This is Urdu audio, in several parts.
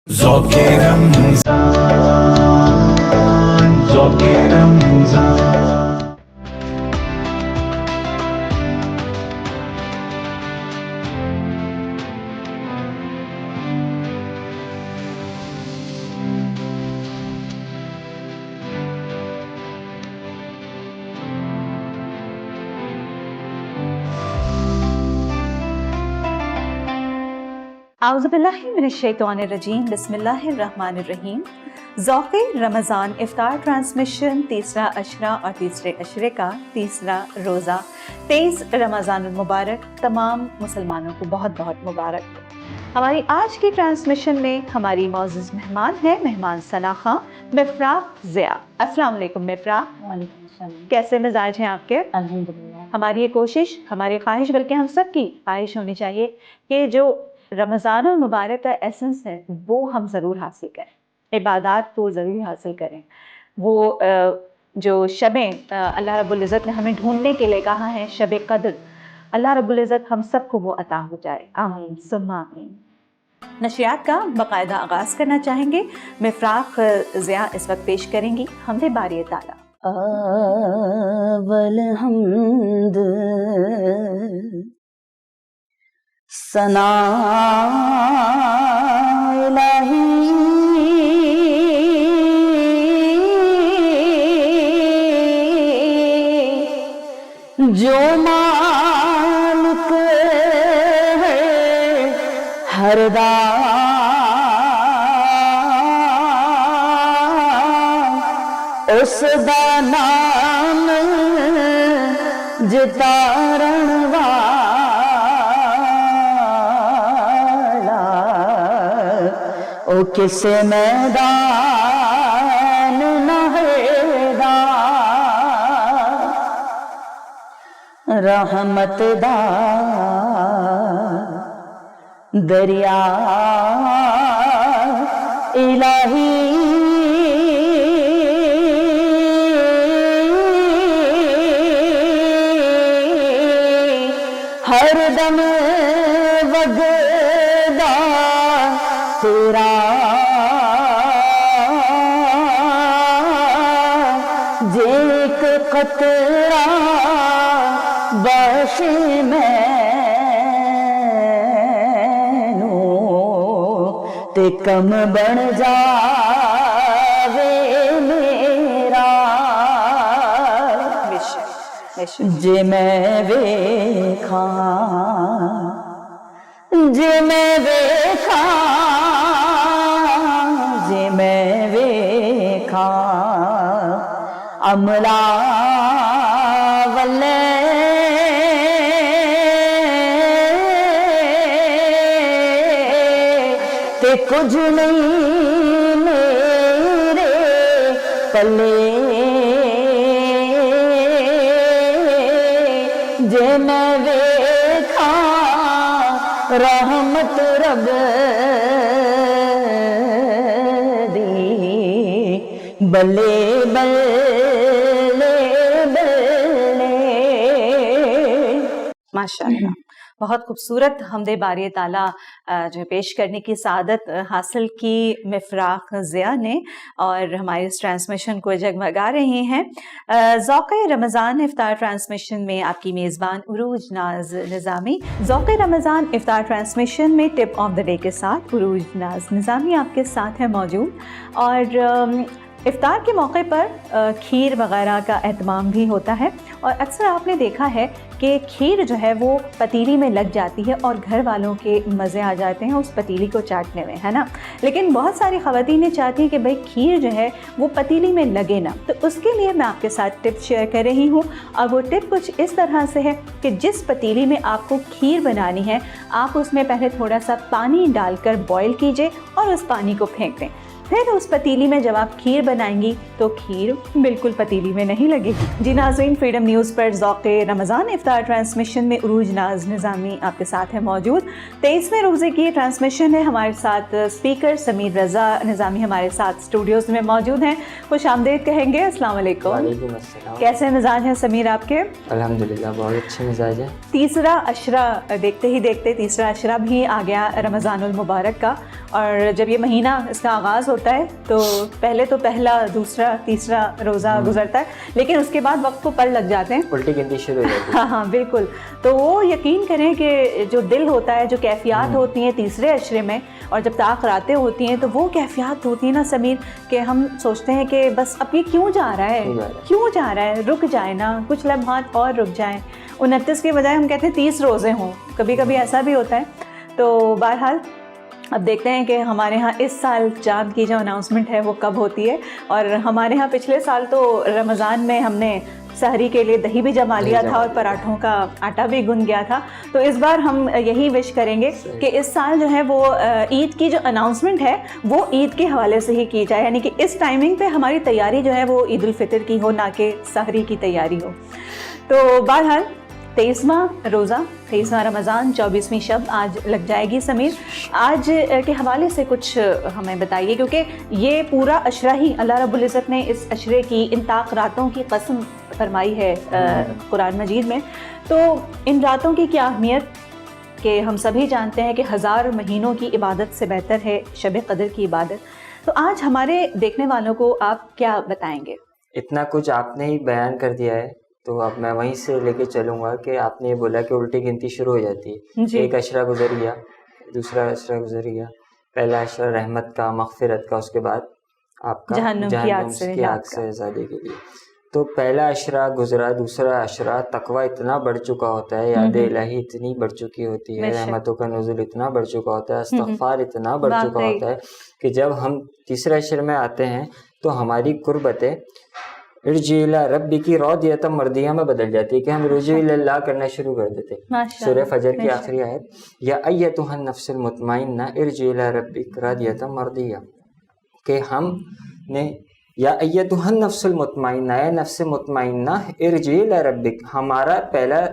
ذوق رمضان، ذوق رمضان۔ اعوذ باللہ من الشیطان الرجیم، بسم اللہ الرحمن الرحیم۔ ذوق رمضان افطار ٹرانسمیشن تیسرا اشرہ اور تیسرے اشرے کا تیسرا روزہ 23 رمضان المبارک تمام مسلمانوں کو بہت بہت مبارک۔ ہماری آج کی ٹرانسمیشن میں ہماری معزز مہمان ہے مہمان ثنا خاں مفراق ضیاء۔ السلام علیکم مفراق۔ وعلیکم السلام۔ کیسے مزاج ہیں آپ کے؟ الحمدللہ۔ ہماری یہ کوشش، ہماری خواہش، بلکہ ہم سب کی خواہش ہونی چاہیے کہ جو رمضان المبارک کا ایسنس ہے وہ ہم ضرور حاصل کریں، عبادات کو ضرور حاصل کریں۔ وہ جو شبیں اللہ رب العزت نے ہمیں ڈھونڈنے کے لیے کہا ہے، شب قدر، اللہ رب العزت ہم سب کو وہ عطا ہو جائے، آمین ثم آمین۔ نشریات کا باقاعدہ آغاز کرنا چاہیں گے، مفراق ضیاء اس وقت پیش کریں گی حمد باری تعالیٰ۔ اول حمد ثنا الہی جو مالک ہے ہر دار، اس دا نام جتارن او کس میدان نہیدا، رحمت دا دریا الہی، ہر دم وگدا تیرا جیک قطرہ بخش مینوں تے کم بن جاوے میرا، جے میں ویکھاں، جے میں ویکھاں، جے میں ویکھاں عملہ والے تے کچھ نہیں میرے پلے، جے میں ویکھاں رحمت رب دی بلے بلے بلے۔ ماشاءاللہ، بہت خوبصورت حمد باری تعالیٰ جو پیش کرنے کی سعادت حاصل کی مفراق ضیاء نے، اور ہماری اس ٹرانسمیشن کو جگمگا رہی ہیں۔ ذوق رمضان افطار ٹرانسمیشن میں آپ کی میزبان عروج ناز نظامی۔ ذوق رمضان افطار ٹرانسمیشن میں ٹپ آف دا ڈے کے ساتھ عروج ناز نظامی آپ کے ساتھ ہے موجود، اور افطار کے موقع پر کھیر وغیرہ کا اہتمام بھی ہوتا ہے، اور اکثر آپ نے دیکھا ہے کہ کھیر جو ہے وہ پتیلی میں لگ جاتی ہے اور گھر والوں کے مزے آ جاتے ہیں اس پتیلی کو چاٹنے میں، ہے نا؟ لیکن بہت ساری خواتینیں چاہتی ہیں کہ بھئی کھیر جو ہے وہ پتیلی میں لگے نا، تو اس کے لیے میں آپ کے ساتھ ٹپ شیئر کر رہی ہوں، اور وہ ٹپ کچھ اس طرح سے ہے کہ جس پتیلی میں آپ کو کھیر بنانی ہے، آپ اس میں پہلے تھوڑا سا پانی ڈال کر بوائل کیجئے اور اس پانی کو پھینک دیں۔ پھر اس پتیلی میں جب آپ کھیر بنائیں گی تو کھیر بالکل پتیلی میں نہیں لگے گی. جی ناظرین، فریڈم نیوز پر ذوق رمضان افطار ٹرانسمیشن میں عروج ناز نظامی آپ کے ساتھ ہے موجود. 23ویں روزے کی ٹرانسمیشن ہے. ہمارے ساتھ اسپیکر سمیر رضا نظامی ہمارے ساتھ اسٹوڈیوز میں موجود ہیں. خوش آمدید کہیں گے. السلام علیکم. وعلیکم السلام. کیسے مزاج ہیں سمیر آپ کے؟ الحمدللہ بہت اچھے مزاج ہیں. تیسرا عشرہ دیکھتے ہی دیکھتے تیسرا عشرہ بھی آ گیا رمضان المبارک کا. اور جب یہ مہینہ اس کا آغاز ہوتا ہے تو پہلے تو پہلا، دوسرا، تیسرا روزہ گزرتا ہے، لیکن اس کے بعد وقت کو پڑ لگ جاتے ہیں، الٹی گنتی شروع ہو جاتی ہے. ہاں ہاں بالکل. تو وہ یقین کریں کہ جو دل ہوتا ہے، جو کیفیات ہوتی ہیں تیسرے عشرے میں، اور جب تاخراتیں ہوتی ہیں تو وہ کیفیات ہوتی ہیں نا سمیر، کہ ہم سوچتے ہیں کہ بس اب یہ کیوں جا رہا ہے، کیوں جا رہا ہے، رک جائے نا کچھ لمحات اور رک جائیں. 29 کے بجائے ہم کہتے ہیں 30 روزے ہوں، کبھی کبھی ایسا بھی ہوتا ہے. تو بہرحال اب دیکھتے ہیں کہ ہمارے ہاں اس سال چاند کی جو اناؤنسمنٹ ہے وہ کب ہوتی ہے. اور ہمارے ہاں پچھلے سال تو رمضان میں ہم نے سحری کے لیے دہی بھی جما لیا تھا اور پراٹھوں کا آٹا بھی گن گیا تھا. تو اس بار ہم یہی وش کریں گے کہ اس سال جو ہے وہ عید کی جو اناؤنسمنٹ ہے وہ عید کے حوالے سے ہی کی جائے، یعنی کہ اس ٹائمنگ پہ ہماری تیاری جو ہے وہ عید الفطر کی ہو، نہ کہ سحری کی تیاری ہو. تو بہرحال 23واں روزہ، 23واں رمضان، 24ویں شب آج لگ جائے گی. سمیر، آج کے حوالے سے کچھ ہمیں بتائیے، کیونکہ یہ پورا عشرہ ہی اللہ رب العزت نے اس عشرے کی ان طاق راتوں کی قسم فرمائی ہے قرآن مجید میں. تو ان راتوں کی کیا اہمیت کہ ہم سبھی جانتے ہیں کہ 1000 مہینوں کی عبادت سے بہتر ہے شب قدر کی عبادت. تو آج ہمارے دیکھنے والوں کو آپ کیا بتائیں گے؟ اتنا کچھ آپ نے ہی بیان کر دیا ہے، تو اب میں وہیں سے لے کے چلوں گا کہ آپ نے یہ بولا کہ الٹی گنتی شروع ہو جاتی ہے. ایک عشرہ گزر گیا، دوسرا عشرہ گزر گیا، پہلا عشرہ رحمت کا، مغفرت کا، اس کے بعد آپ کا جہنم کی آگ سے آزادی کے لیے. تو پہلا عشرہ گزرا، دوسرا عشرہ تقویٰ اتنا بڑھ چکا ہوتا ہے، یاد الہی اتنی بڑھ چکی ہوتی ہے، رحمتوں کا نزول اتنا بڑھ چکا ہوتا ہے، استغفار اتنا بڑھ چکا ہوتا ہے کہ جب ہم تیسرے عشرے میں آتے ہیں تو ہماری قربتیں ارجعی الی ربک راضیۃ مرضیہ میں بدل جاتی ہے کہ ہم رجوع الی اللہ کرنا شروع کر دیتے ہیں. سورہ فجر کی آخری آیت، یا ایتھا النفس المطمئنہ ارجعی الی ربک راضیۃ مرضیہ، کہ ہم نے یا ایتھا النفس المطمئنہ، اے نفس مطمئنہ، ارجعی الی ربک، ہمارا پہلا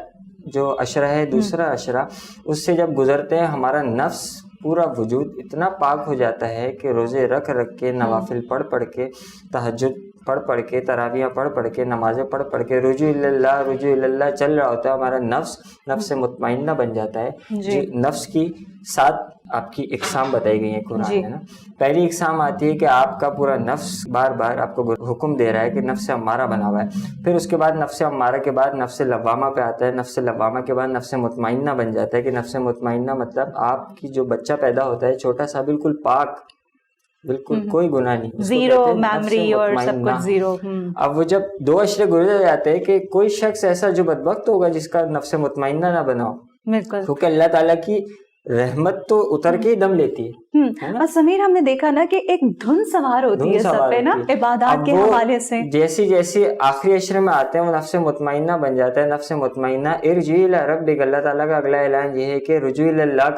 جو عشرہ ہے، دوسرا عشرہ، اس سے جب گزرتے ہیں ہمارا نفس، پورا وجود اتنا پاک ہو جاتا ہے کہ روزے رکھ کے، نوافل پڑھ کے، تہجد پڑھ کے، تراویح پڑھ کے، نمازیں پڑھ کے، رجوع اللہ چل رہا ہوتا ہے. ہمارا نفس مطمئنہ بن جاتا ہے. نفس کی 7 آپ کی اقسام بتائی گئی ہیں قرآن میں نا. پہلی اقسام آتی ہے کہ آپ کا پورا نفس بار بار آپ کو حکم دے رہا ہے کہ نفس امارہ بنا ہوا ہے. پھر اس کے بعد نفس امارہ کے بعد نفس لوامہ پہ آتا ہے. نفس لوامہ کے بعد نفس مطمئنہ بن جاتا ہے کہ نفس مطمئنہ مطلب آپ کی جو بچہ پیدا ہوتا ہے چھوٹا سا، بالکل پاک، بالکل کوئی گناہ نہیں، زیرو میموری اور سب کچھ زیرو. اب وہ جب 2 عشرے گزر جاتے ہیں کہ کوئی شخص ایسا جو بدبخت ہوگا جس کا نفس مطمئنہ نہ بناؤ، بالکل، کیونکہ اللہ تعالیٰ کی رحمت تو اتر کے ہی دم لیتی ہے. اور سمیر، ہم نے دیکھا نا کہ ایک دھن سوار ہوتی ہے سب پہ نا عبادات کے حوالے سے. جیسی آخری عشرے میں آتے ہیں وہ نفس مطمئنہ بن جاتا ہے. نفس مطمئنہ ارجعی الی ربک، اللہ تعالیٰ کا اگلا اعلان یہ ہے کہ رجوع الی اللہ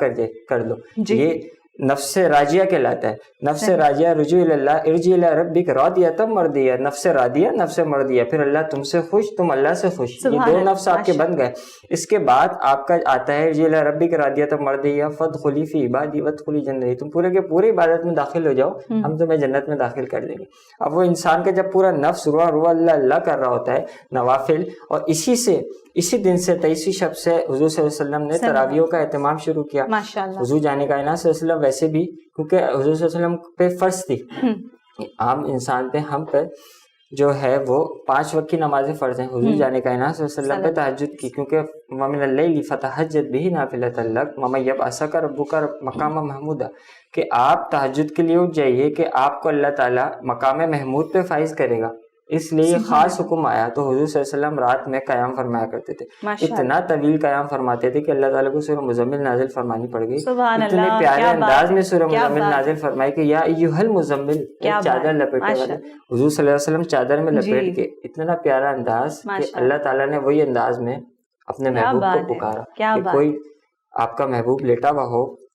کر دو. یہ نفس راضیہ کہلاتا ہے. نفس راضیہ، رجوع الی اللہ، ارجعی الی ربک راضیۃ مرضیہ. نفس راضیہ، نفس مرضیہ، پھر اللہ تم سے خوش، تم اللہ سے خوش، یہ 2 نفس آپ کے بن گئے. اس کے بعد آپ کا آتا ہے ارجعی الی ربک راضیۃ مرضیہ فادخلی فی عبادی وادخلی جنتی، تم پورے کے پورے عبادت میں داخل ہو جاؤ، ہم تمہیں جنت میں داخل کر دیں گے. اب وہ انسان کا جب پورا نفس روا اللہ اللہ کر رہا ہوتا ہے، نوافل، اور اسی دن سے 23ویں شب سے حضور صلی اللہ علیہ وسلم نے تراویحوں کا اہتمام شروع کیا. حضور جانے کائنات صلی اللہ علیہ وسلم ویسے بھی، کیونکہ حضور صلی اللہ علیہ وسلم پہ فرض تھی، عام انسان پہ، ہم پہ جو ہے وہ 5 وقت کی نمازیں فرض ہیں. حضور جانے کائنات صلی اللہ علیہ وسلم پہ تہجد کی، کیونکہ وَمِنَ اللَّيْلِ فَتَهَجَّدْ بِهِ نَافِلَةً لَكَ وَمَن يَبْعَثَكَ رَبُّكَ مَقَامًا مَحْمُودًا، کہ آپ تہجد کے لیے اٹھ جائیے کہ آپ کو اللہ تعالیٰ مقام محمود پہ فائز کرے گا. اس لیے یہ خاص حکم آیا. تو حضور صلی اللہ علیہ وسلم رات میں قیام فرمایا کرتے تھے، اتنا طویل قیام فرماتے تھے کہ اللہ تعالیٰ کو سورہ مزمل نازل فرمانی پڑ گئی. اتنے پیارے انداز میں سورہ مزمل نازل فرمائی کہ یا ایھا المزمل، ایک چادر لپیٹے والے. حضور صلی اللہ علیہ وسلم چادر میں لپیٹ کے، اتنا پیارا انداز کہ اللہ تعالیٰ نے وہی انداز میں اپنے محبوب کو پکارا کہ کوئی آپ کا محبوب لیٹا ہوا ہو